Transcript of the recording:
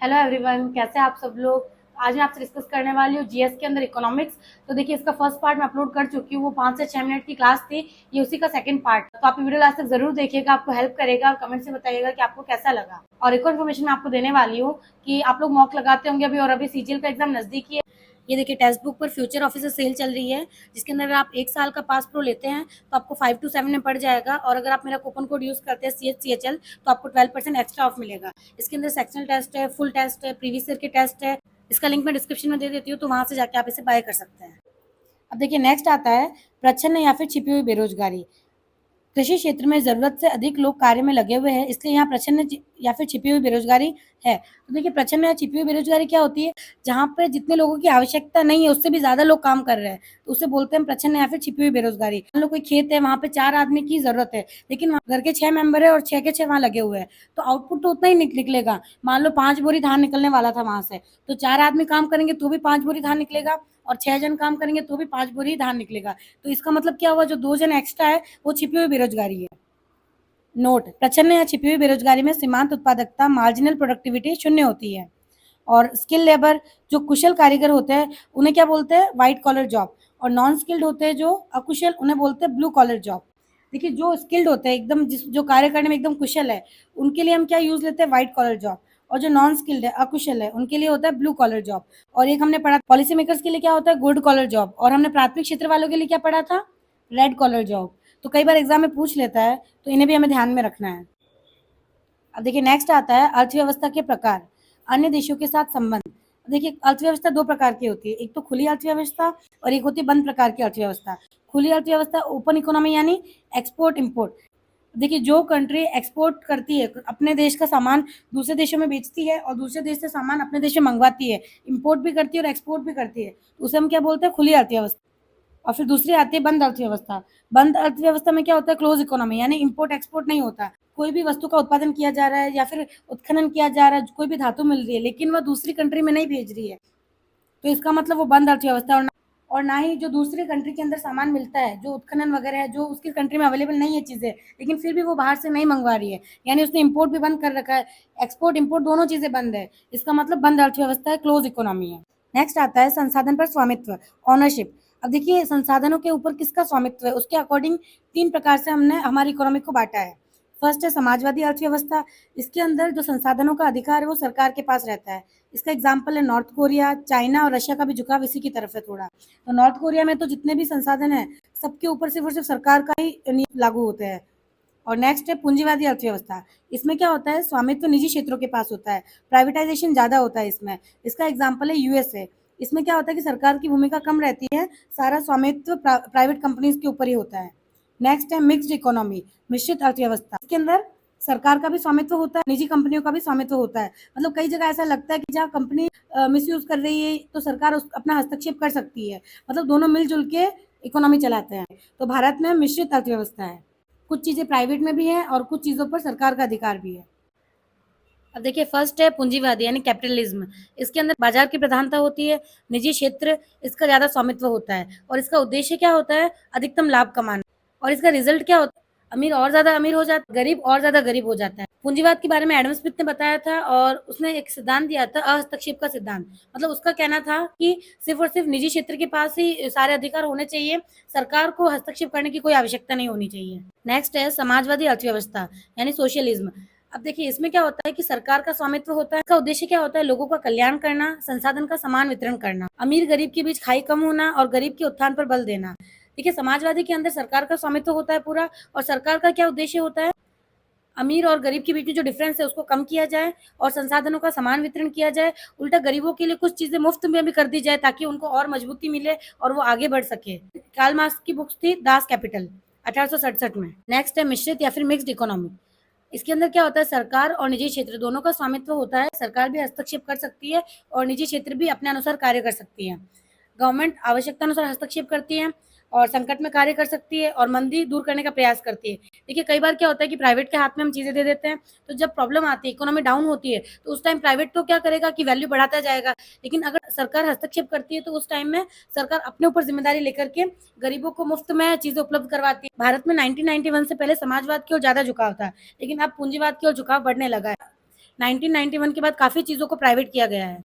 Hello everyone, कैसे हैं आप सब लोग। आज मैं आपसे डिस्कस करने वाली हूँ जीएस के अंदर इकोनॉमिक्स। तो देखिए, इसका फर्स्ट पार्ट मैं अपलोड कर चुकी हूँ, वो 5 से 6 मिनट की क्लास थी। ये उसी का सेकंड पार्ट। तो आप वीडियो लास्ट तक जरूर देखिएगा, आपको हेल्प करेगा। और कमेंट से बताइएगा कि आपको कैसा लगा। और एक और इन्फॉर्मेशन मैं आपको देने वाली हूँ कि आप लोग मॉक लगाते होंगे अभी, और अभी सीजीएल का एग्जाम नजदीक ही है। ये देखिए, टेक्स्ट बुक पर फ्यूचर ऑफिसर सेल चल रही है, जिसके अंदर अगर आप 1 साल का पास प्रो लेते हैं तो आपको 5 to 7 में पड़ जाएगा। और अगर आप मेरा कूपन कोड यूज करते हैं CHCHL, तो आपको 12% एक्स्ट्रा ऑफ मिलेगा। इसके अंदर सेक्शनल टेस्ट है, फुल टेस्ट है, प्रीवियस ईयर के टेस्ट है। इसका लिंक मैं डिस्क्रिप्शन में दे देती हूँ, तो वहां से जाके आप इसे बाय कर सकते हैं। अब देखिए, नेक्स्ट आता है प्रच्छन्न या फिर छिपी हुई बेरोजगारी। कृषि क्षेत्र में जरूरत से अधिक लोग कार्य में लगे हुए हैं, इसलिए यहाँ प्रच्छन्न या फिर छिपी हुई बेरोजगारी है। तो देखिए, प्रच्छन्न या छिपी हुई बेरोजगारी क्या होती है? जहाँ पे जितने लोगों की आवश्यकता नहीं है उससे भी ज्यादा लोग काम कर रहे हैं, तो उसे बोलते हैं प्रच्छन्न या फिर छिपी हुई बेरोजगारी। मान लो कोई खेत है, वहाँ पे 4 आदमी की जरूरत है, लेकिन वहाँ घर के 6 मेंबर है और 6 के 6 वहाँ लगे हुए हैं, तो आउटपुट तो उतना ही निकलेगा। मान लो 5 बोरी धान निकलने वाला था वहां से, तो 4 आदमी काम करेंगे तो भी 5 बोरी धान निकलेगा, और 6 जन काम करेंगे तो भी 5 बोरी धान निकलेगा। तो इसका मतलब क्या हुआ? जो 2 जन एक्स्ट्रा है वो छिपी हुई बेरोजगारी है। नोट: प्रच्छन्न या छिपी हुई बेरोजगारी में सीमांत उत्पादकता, मार्जिनल प्रोडक्टिविटी शून्य होती है। और स्किल लेबर, जो कुशल कारीगर होते हैं, उन्हें क्या बोलते हैं? White collar job. और नॉन स्किल्ड होते हैं जो अकुशल, उन्हें बोलते हैं ब्लू कॉलर जॉब। देखिए, जो स्किल्ड होते हैं एकदम, जिस जो कार्य करने में एकदम कुशल है, उनके लिए हम क्या यूज लेते हैं? White collar job. और जो नॉन स्किल्ड है, अकुशल है, उनके लिए होता है ब्लू कॉलर जॉब। और एक हमने पढ़ा पॉलिसी मेकर्स के लिए क्या होता है? Gold collar job. और हमने प्राथमिक क्षेत्र वालों के लिए क्या पढ़ा था? Red collar job. तो कई बार एग्जाम में पूछ लेता है, तो इन्हें भी हमें ध्यान में रखना है। अब देखिए, नेक्स्ट आता है अर्थव्यवस्था के प्रकार, अन्य देशों के साथ संबंध। देखिए, अर्थव्यवस्था 2 प्रकार की होती है, एक तो खुली अर्थव्यवस्था और एक होती है बंद प्रकार की अर्थव्यवस्था। खुली अर्थव्यवस्था ओपन इकोनॉमी, यानी एक्सपोर्ट इम्पोर्ट। देखिए, जो कंट्री एक्सपोर्ट करती है, अपने देश का सामान दूसरे देशों में बेचती है और दूसरे देश से सामान अपने देश में मंगवाती है, इम्पोर्ट भी करती है और एक्सपोर्ट भी करती है, तो उसे हम क्या बोलते हैं? खुली अर्थव्यवस्था। और फिर दूसरी आती है बंद अर्थव्यवस्था। बंद अर्थव्यवस्था में क्या होता है? क्लोज इकोनॉमी, यानी इम्पोर्ट एक्सपोर्ट नहीं होता। कोई भी वस्तु का उत्पादन किया जा रहा है या फिर उत्खनन किया जा रहा है, कोई भी धातु मिल रही है, लेकिन वह दूसरी कंट्री में नहीं भेज रही है, तो इसका मतलब वो बंद अर्थव्यवस्था। और ना ही जो दूसरी कंट्री के अंदर सामान मिलता है, जो उत्खनन वगैरह है, जो उसकी कंट्री में अवेलेबल नहीं है चीजें, लेकिन फिर भी वो बाहर से नहीं मंगवा रही है, यानी उसने इम्पोर्ट भी बंद कर रखा है। एक्सपोर्ट इम्पोर्ट दोनों चीजें बंद है, इसका मतलब बंद अर्थव्यवस्था है, क्लोज इकोनॉमी है। नेक्स्ट आता है संसाधन पर स्वामित्व, ऑनरशिप। अब देखिए, संसाधनों के ऊपर किसका स्वामित्व है, उसके अकॉर्डिंग 3 प्रकार से हमने हमारी इकोनॉमी को बांटा है। फर्स्ट है समाजवादी अर्थव्यवस्था। इसके अंदर जो संसाधनों का अधिकार है वो सरकार के पास रहता है। इसका एग्जाम्पल है नॉर्थ कोरिया, चाइना और रशिया का भी झुकाव इसी की तरफ है थोड़ा। तो नॉर्थ कोरिया में तो जितने भी संसाधन है, सबके ऊपर सिर्फ और सिर्फ सरकार का ही नियम लागू होते हैं। और नेक्स्ट है पूंजीवादी अर्थव्यवस्था। इसमें क्या होता है? स्वामित्व निजी क्षेत्रों के पास होता है, प्राइवेटाइजेशन ज्यादा होता है इसमें। इसका एग्जाम्पल है यूएसए। इसमें क्या होता है कि सरकार की भूमिका कम रहती है, सारा स्वामित्व प्राइवेट कंपनीज के ऊपर ही होता है। नेक्स्ट है मिक्स्ड इकोनॉमी, मिश्रित अर्थव्यवस्था। इसके अंदर सरकार का भी स्वामित्व होता है, निजी कंपनियों का भी स्वामित्व होता है। मतलब कई जगह ऐसा लगता है कि जहाँ कंपनी मिसयूज कर रही है, तो सरकार अपना हस्तक्षेप कर सकती है। मतलब दोनों मिलजुल के इकोनॉमी चलाते हैं। तो भारत में मिश्रित अर्थव्यवस्था है, कुछ चीजें प्राइवेट में भी है और कुछ चीजों पर सरकार का अधिकार भी है। अब देखिए, फर्स्ट है पूंजीवादी यानी कैपिटलिज्म। इसके अंदर बाजार की प्रधानता होती है, निजी क्षेत्र इसका ज्यादा स्वामित्व होता है, और इसका उद्देश्य क्या होता है? अधिकतम लाभ कमाना। और इसका रिजल्ट क्या होता है? अमीर और ज्यादा अमीर हो जाता है, गरीब और ज्यादा गरीब हो जाता है। पूंजीवाद के बारे में एडम स्मिथ ने बताया था, और उसने एक सिद्धांत दिया था, अहस्तक्षेप का सिद्धांत। मतलब उसका कहना था कि सिर्फ और सिर्फ निजी क्षेत्र के पास ही सारे अधिकार होने चाहिए, सरकार को हस्तक्षेप करने की कोई आवश्यकता नहीं होनी चाहिए। नेक्स्ट है समाजवादी अर्थव्यवस्था यानी सोशलिज्म। अब देखिए, इसमें क्या होता है कि सरकार का स्वामित्व होता है। इसका उद्देश्य क्या होता है? लोगों का कल्याण करना, संसाधन का समान वितरण करना, अमीर गरीब के बीच खाई कम होना और गरीब के उत्थान पर बल देना। देखिए, समाजवादी के अंदर सरकार का स्वामित्व होता है पूरा, और सरकार का क्या उद्देश्य होता है? अमीर और गरीब के बीच में जो डिफरेंस है उसको कम किया जाए और संसाधनों का समान वितरण किया जाए। उल्टा गरीबों के लिए कुछ चीजें मुफ्त में भी कर दी जाए, ताकि उनको और मजबूती मिले और वो आगे बढ़ सके। कार्ल मार्क्स की बुक्स थी दास कैपिटल, 1867 में। नेक्स्ट है मिश्रित या फिर मिक्स्ड इकोनॉमी। इसके अंदर क्या होता है? सरकार और निजी क्षेत्र दोनों का स्वामित्व होता है, सरकार भी हस्तक्षेप कर सकती है और निजी क्षेत्र भी अपने अनुसार कार्य कर सकती है। गवर्नमेंट आवश्यकता अनुसार हस्तक्षेप करती है और संकट में कार्य कर सकती है और मंदी दूर करने का प्रयास करती है। देखिए, कई बार क्या होता है कि प्राइवेट के हाथ में हम चीजें दे देते हैं, तो जब प्रॉब्लम आती है, इकोनॉमी डाउन होती है, तो उस टाइम प्राइवेट तो क्या करेगा कि वैल्यू बढ़ाता जाएगा। लेकिन अगर सरकार हस्तक्षेप करती है, तो उस टाइम में सरकार अपने ऊपर जिम्मेदारी लेकर के गरीबों को मुफ्त में चीजें उपलब्ध करवाती है। भारत में 1991 से पहले समाजवाद की ओर ज्यादा झुकाव था, लेकिन अब पूंजीवाद की ओर झुकाव बढ़ने लगा है। 1991 के बाद काफी चीजों को प्राइवेट किया गया है।